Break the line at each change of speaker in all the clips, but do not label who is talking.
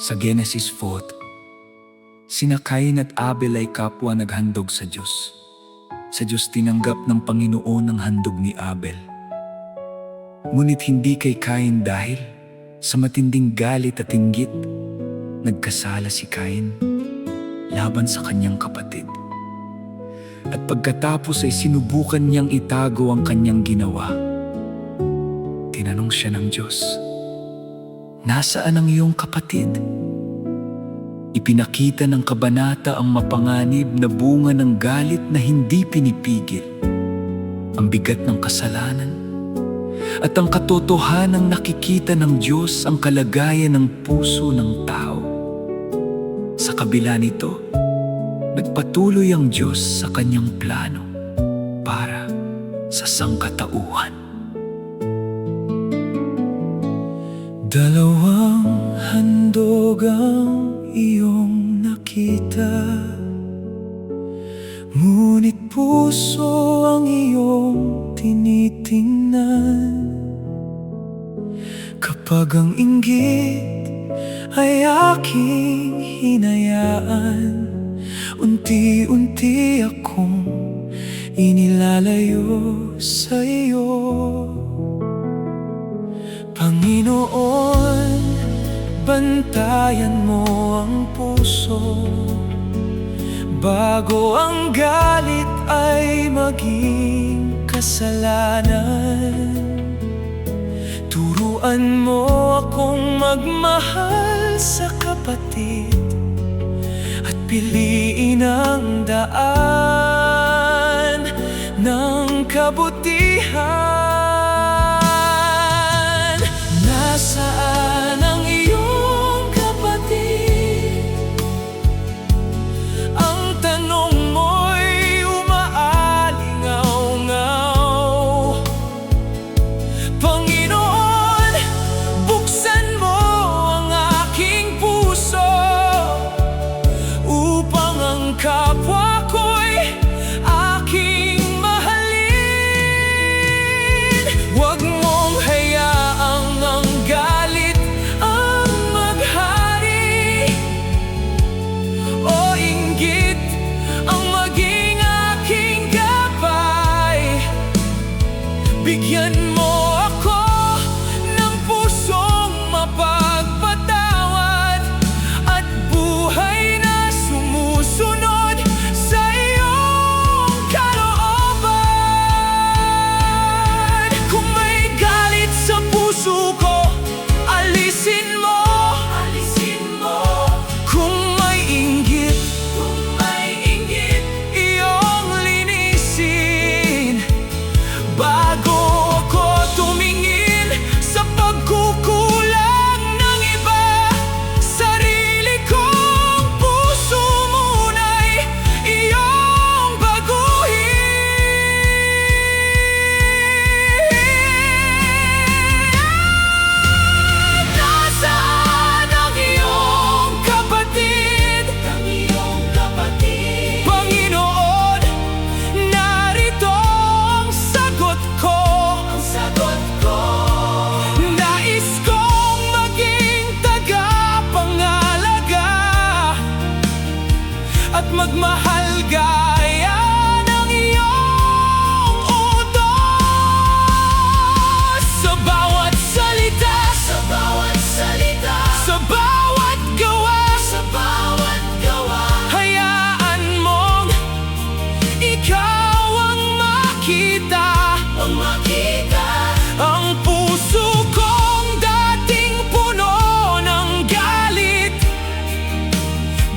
Sa Genesis 4, sina Cain at Abel ay kapwa naghandog sa Diyos. Sa Diyos tinanggap ng Panginoon ang handog ni Abel. Ngunit hindi kay Cain dahil sa matinding galit at inggit, nagkasala si Cain laban sa kanyang kapatid. At pagkatapos ay sinubukan niyang itago ang kanyang ginawa. Tinanong siya ng Diyos, "Nasaan ang iyong kapatid?" Ipinakita ng kabanata ang mapanganib na bunga ng galit na hindi pinipigil, ang bigat ng kasalanan, at ang katotohanang nakikita ng Diyos ang kalagayan ng puso ng tao. Sa kabila nito, nagpatuloy ang Diyos sa kanyang plano para sa sangkatauhan. Dalawang handog ang iyong nakita, ngunit puso ang iyong tinitingnan. Kapag ang inggit ay aking hinayaan, unti-unti akong inilalayo sa iyo. Panginoon, bantayan mo ang puso bago ang galit ay maging kasalanan. Turuan mo akong magmahal sa kapatid at piliin ang daan ng kabutihan. Nasaan ang iyong kapatid? Ang tanong mo'y umaalingaw-ngaw. Panginoon, buksan mo ang aking puso upang ang kapwa ko'y aking mahalin. Huwag mong hayaang ang galit ang maghari o inggit ang maging aking gabay. Bigyan mo ako ng pusong mapagpatawad at buhay na sumusunod sa iyong kalooban. Kung may galit sa puso ko, alisin mo. Kung may inggit, iyong linisin. Bago ako tumingin sa pagkukulang ng iba, sarili kong puso muna'y iyong baguhin. Nasaan ang iyong kapatid? Panginoon, narito ang sagot ko. Nais kong maging tagapangalaga at magmahal gaya ng iyong utos. Sa bawat salita, sa bawat gawa, hayaan mong ikaw ang makita. Ang puso kong dating puno ng galit,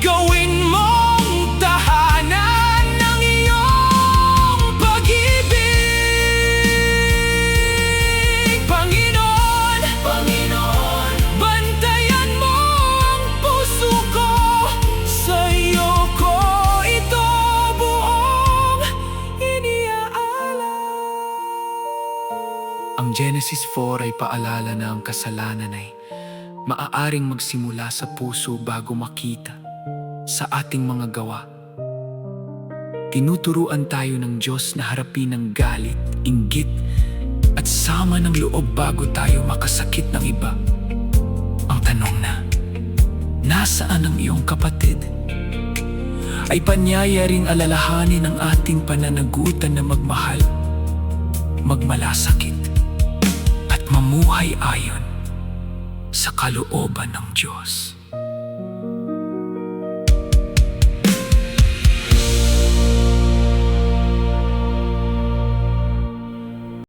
gawin mong tahanan ng iyong pag-ibig. Panginoon, bantayan mo ang puso ko. Sa iyo ko ito buong iniaalay. Ang Genesis 4 ay paalala na ang kasalanan ay maaaring magsimula sa puso bago makita sa ating mga gawa. Tinuturuan tayo ng Diyos na harapin ang galit, inggit, at sama ng loob bago tayo makasakit ng iba. Ang tanong na, nasaan ang iyong kapatid? Ay panyaya ring alalahanin ang ating pananagutan na magmahal, magmalasakit, at mamuhay ayon sa kalooban ng Diyos.